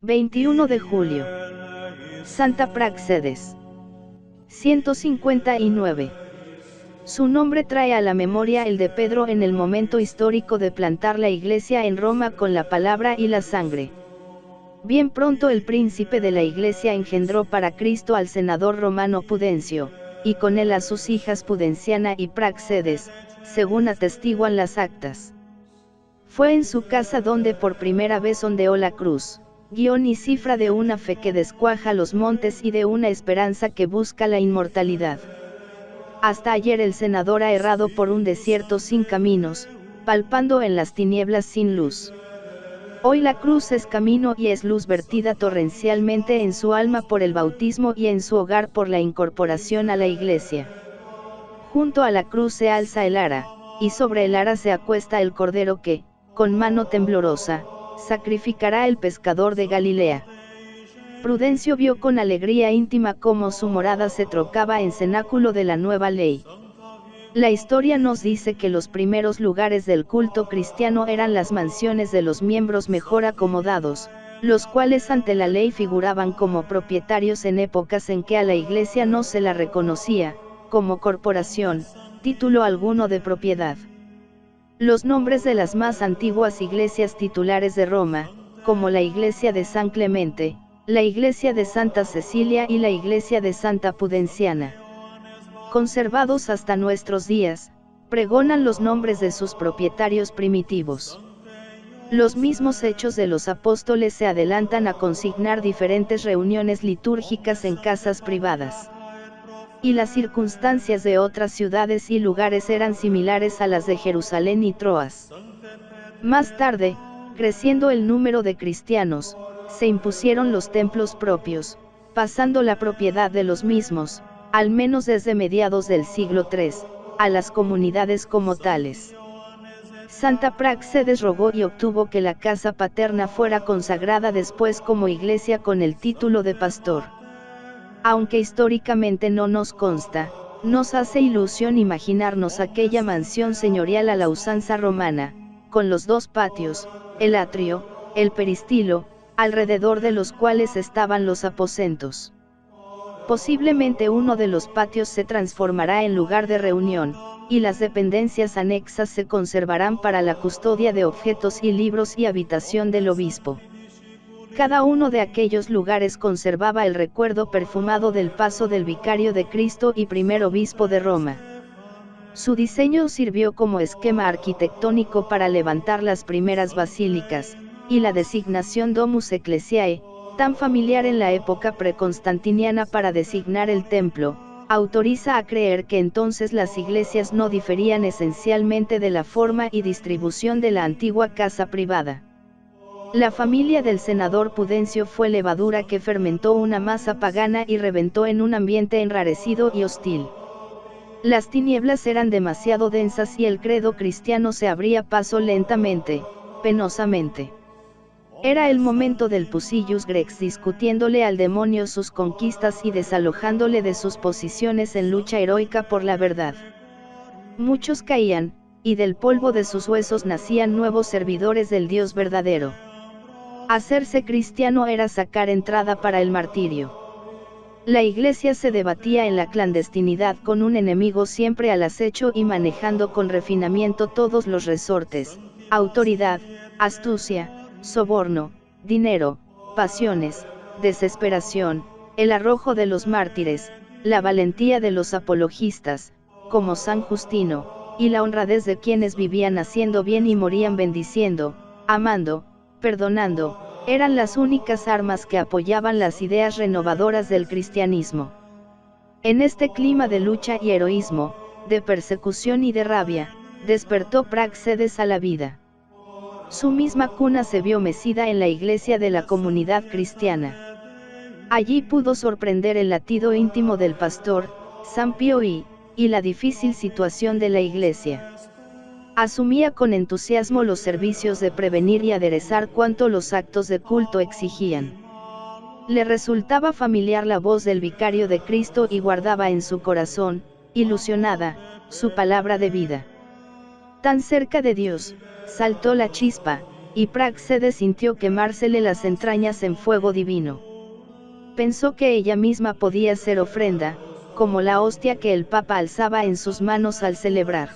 21 de julio. Santa Praxedes. 159. Su nombre trae a la memoria el de Pedro en el momento histórico de plantar la iglesia en Roma con la palabra y la sangre. Bien pronto el príncipe de la iglesia engendró para Cristo al senador romano Pudencio, y con él a sus hijas Pudenciana y Praxedes, según atestiguan las actas. Fue en su casa donde por primera vez ondeó la cruz, guión y cifra de una fe que descuaja los montes y de una esperanza que busca la inmortalidad. Hasta ayer el senador ha errado por un desierto sin caminos, palpando en las tinieblas sin luz. Hoy la cruz es camino y es luz vertida torrencialmente en su alma por el bautismo y en su hogar por la incorporación a la iglesia. Junto a la cruz se alza el ara, y sobre el ara se acuesta el cordero que, con mano temblorosa, sacrificará el pescador de Galilea. Prudencio vio con alegría íntima cómo su morada se trocaba en cenáculo de la nueva ley. La historia nos dice que los primeros lugares del culto cristiano eran las mansiones de los miembros mejor acomodados, los cuales ante la ley figuraban como propietarios en épocas en que a la iglesia no se la reconocía, como corporación, título alguno de propiedad. Los nombres de las más antiguas iglesias titulares de Roma, como la iglesia de San Clemente, la iglesia de Santa Cecilia y la iglesia de Santa Pudenciana, conservados hasta nuestros días, pregonan los nombres de sus propietarios primitivos. Los mismos hechos de los apóstoles se adelantan a consignar diferentes reuniones litúrgicas en casas privadas. Y las circunstancias de otras ciudades y lugares eran similares a las de Jerusalén y Troas. Más tarde, creciendo el número de cristianos, se impusieron los templos propios, pasando la propiedad de los mismos, al menos desde mediados del siglo III, a las comunidades como tales. Santa Praxedes rogó y obtuvo que la casa paterna fuera consagrada después como iglesia con el título de pastor. Aunque históricamente no nos consta, nos hace ilusión imaginarnos aquella mansión señorial a la usanza romana, con los dos patios, el atrio, el peristilo, alrededor de los cuales estaban los aposentos. Posiblemente uno de los patios se transformará en lugar de reunión, y las dependencias anexas se conservarán para la custodia de objetos y libros y habitación del obispo. Cada uno de aquellos lugares conservaba el recuerdo perfumado del paso del vicario de Cristo y primer obispo de Roma. Su diseño sirvió como esquema arquitectónico para levantar las primeras basílicas, y la designación Domus Ecclesiae, tan familiar en la época preconstantiniana para designar el templo, autoriza a creer que entonces las iglesias no diferían esencialmente de la forma y distribución de la antigua casa privada. La familia del senador Pudencio fue levadura que fermentó una masa pagana y reventó en un ambiente enrarecido y hostil. Las tinieblas eran demasiado densas y el credo cristiano se abría paso lentamente, penosamente. Era el momento del Pusillus Grex discutiéndole al demonio sus conquistas y desalojándole de sus posiciones en lucha heroica por la verdad. Muchos caían, y del polvo de sus huesos nacían nuevos servidores del Dios verdadero. Hacerse cristiano era sacar entrada para el martirio. La iglesia se debatía en la clandestinidad con un enemigo siempre al acecho y manejando con refinamiento todos los resortes: autoridad, astucia, soborno, dinero, pasiones, desesperación, el arrojo de los mártires, la valentía de los apologistas, como San Justino, y la honradez de quienes vivían haciendo bien y morían bendiciendo, amando, perdonando, eran las únicas armas que apoyaban las ideas renovadoras del cristianismo. En este clima de lucha y heroísmo, de persecución y de rabia, despertó Praxedes a la vida. Su misma cuna se vio mecida en la iglesia de la comunidad cristiana. Allí pudo sorprender el latido íntimo del pastor, San Pío y la difícil situación de la iglesia. Asumía con entusiasmo los servicios de prevenir y aderezar cuanto los actos de culto exigían. Le resultaba familiar la voz del vicario de Cristo y guardaba en su corazón, ilusionada, su palabra de vida. Tan cerca de Dios, saltó la chispa, y Práxedes sintió quemársele las entrañas en fuego divino. Pensó que ella misma podía ser ofrenda, como la hostia que el Papa alzaba en sus manos al celebrar.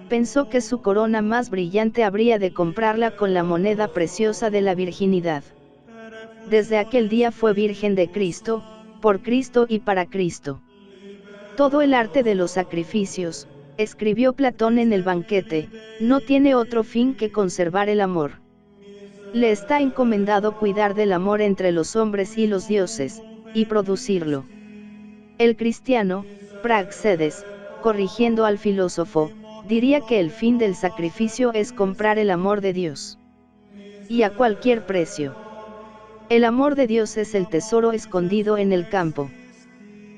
Pensó que su corona más brillante habría de comprarla con la moneda preciosa de la virginidad. Desde aquel día fue virgen de Cristo, por Cristo y para Cristo. Todo el arte de los sacrificios, escribió Platón en el Banquete, no tiene otro fin que conservar el amor. Le está encomendado cuidar del amor entre los hombres y los dioses, y producirlo. El cristiano, Práxedes, corrigiendo al filósofo, diría que el fin del sacrificio es comprar el amor de Dios. Y a cualquier precio. El amor de Dios es el tesoro escondido en el campo.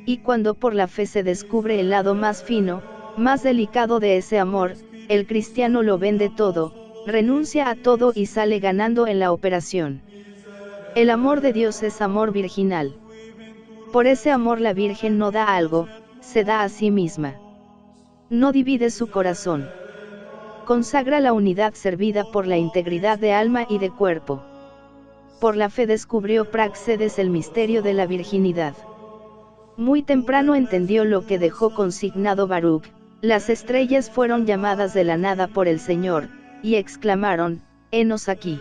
Y cuando por la fe se descubre el lado más fino, más delicado de ese amor, el cristiano lo vende todo, renuncia a todo y sale ganando en la operación. El amor de Dios es amor virginal. Por ese amor la Virgen no da algo, se da a sí misma. No divide su corazón. Consagra la unidad servida por la integridad de alma y de cuerpo. Por la fe descubrió Práxedes el misterio de la virginidad. Muy temprano entendió lo que dejó consignado Baruch: las estrellas fueron llamadas de la nada por el Señor, y exclamaron, henos aquí.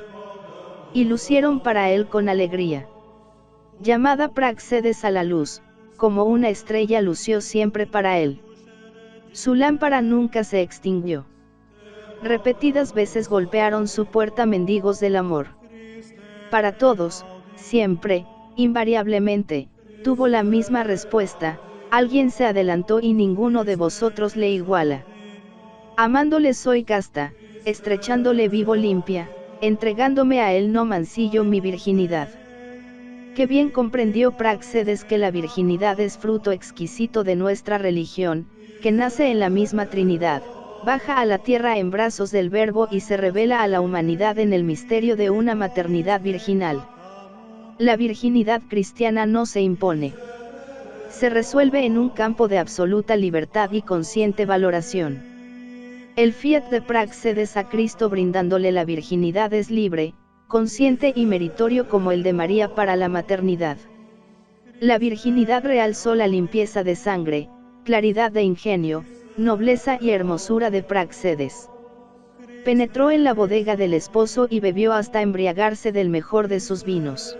Y lucieron para él con alegría. Llamada Práxedes a la luz, como una estrella lució siempre para él. Su lámpara nunca se extinguió. Repetidas veces golpearon su puerta mendigos del amor. Para todos, siempre, invariablemente, tuvo la misma respuesta: alguien se adelantó y ninguno de vosotros le iguala. Amándole soy casta, estrechándole vivo limpia, entregándome a él no mancillo mi virginidad. Qué bien comprendió Práxedes que la virginidad es fruto exquisito de nuestra religión, que nace en la misma Trinidad, baja a la tierra en brazos del Verbo y se revela a la humanidad en el misterio de una maternidad virginal. La virginidad cristiana no se impone. Se resuelve en un campo de absoluta libertad y consciente valoración. El fiat de Práxedes a Cristo brindándole la virginidad es libre, consciente y meritorio como el de María para la maternidad. La virginidad realzó la limpieza de sangre, claridad de ingenio, nobleza y hermosura de Práxedes. Penetró en la bodega del esposo y bebió hasta embriagarse del mejor de sus vinos.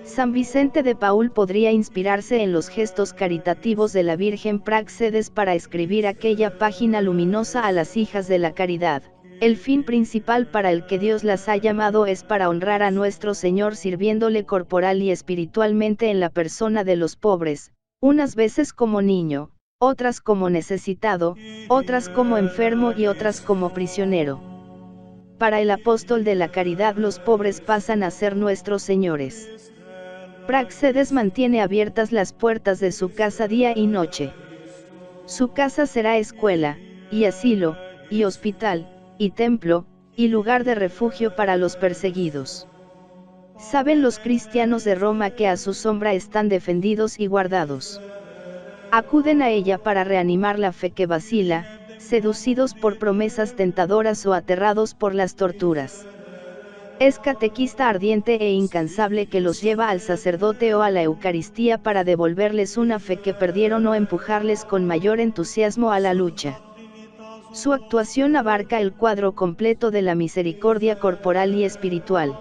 San Vicente de Paúl podría inspirarse en los gestos caritativos de la Virgen Práxedes para escribir aquella página luminosa a las hijas de la caridad: el fin principal para el que Dios las ha llamado es para honrar a nuestro Señor sirviéndole corporal y espiritualmente en la persona de los pobres, unas veces como niño, otras como necesitado, otras como enfermo y otras como prisionero. Para el apóstol de la caridad los pobres pasan a ser nuestros señores. Práxedes mantiene abiertas las puertas de su casa día y noche. Su casa será escuela, y asilo, y hospital, y templo, y lugar de refugio para los perseguidos. Saben los cristianos de Roma que a su sombra están defendidos y guardados. Acuden a ella para reanimar la fe que vacila, seducidos por promesas tentadoras o aterrados por las torturas. Es catequista ardiente e incansable que los lleva al sacerdote o a la Eucaristía para devolverles una fe que perdieron o empujarles con mayor entusiasmo a la lucha. Su actuación abarca el cuadro completo de la misericordia corporal y espiritual.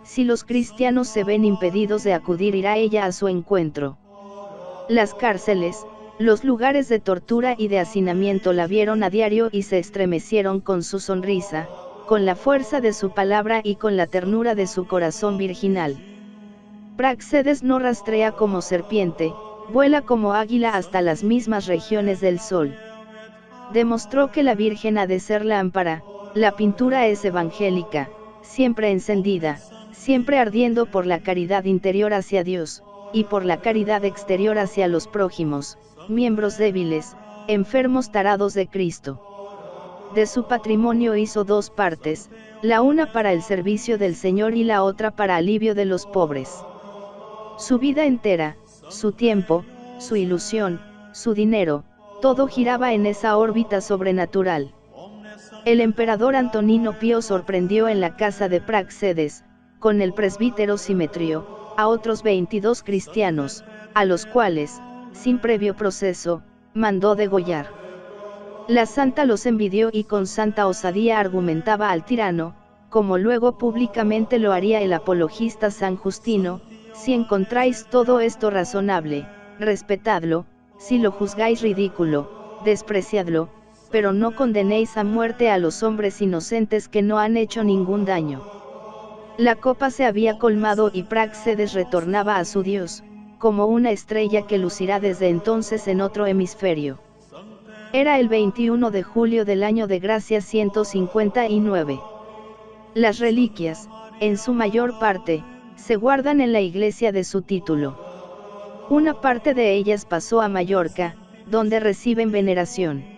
Si los cristianos se ven impedidos de acudir, irá ella a su encuentro. Las cárceles, los lugares de tortura y de hacinamiento la vieron a diario y se estremecieron con su sonrisa, con la fuerza de su palabra y con la ternura de su corazón virginal. Práxedes no rastrea como serpiente, vuela como águila hasta las mismas regiones del sol. Demostró que la Virgen ha de ser lámpara, la pintura es evangélica, siempre encendida, siempre ardiendo por la caridad interior hacia Dios, y por la caridad exterior hacia los prójimos, miembros débiles, enfermos tarados de Cristo. De su patrimonio hizo dos partes, la una para el servicio del Señor y la otra para alivio de los pobres. Su vida entera, su tiempo, su ilusión, su dinero, todo giraba en esa órbita sobrenatural. El emperador Antonino Pío sorprendió en la casa de Práxedes, con el presbítero Simetrio, a otros 22 cristianos, a los cuales, sin previo proceso, mandó degollar. La santa los envidió y con santa osadía argumentaba al tirano, como luego públicamente lo haría el apologista San Justino: si encontráis todo esto razonable, respetadlo; si lo juzgáis ridículo, despreciadlo, pero no condenéis a muerte a los hombres inocentes que no han hecho ningún daño. La copa se había colmado y Práxedes retornaba a su Dios, como una estrella que lucirá desde entonces en otro hemisferio. Era el 21 de julio del año de gracia 159. Las reliquias, en su mayor parte, se guardan en la iglesia de su título. Una parte de ellas pasó a Mallorca, donde reciben veneración.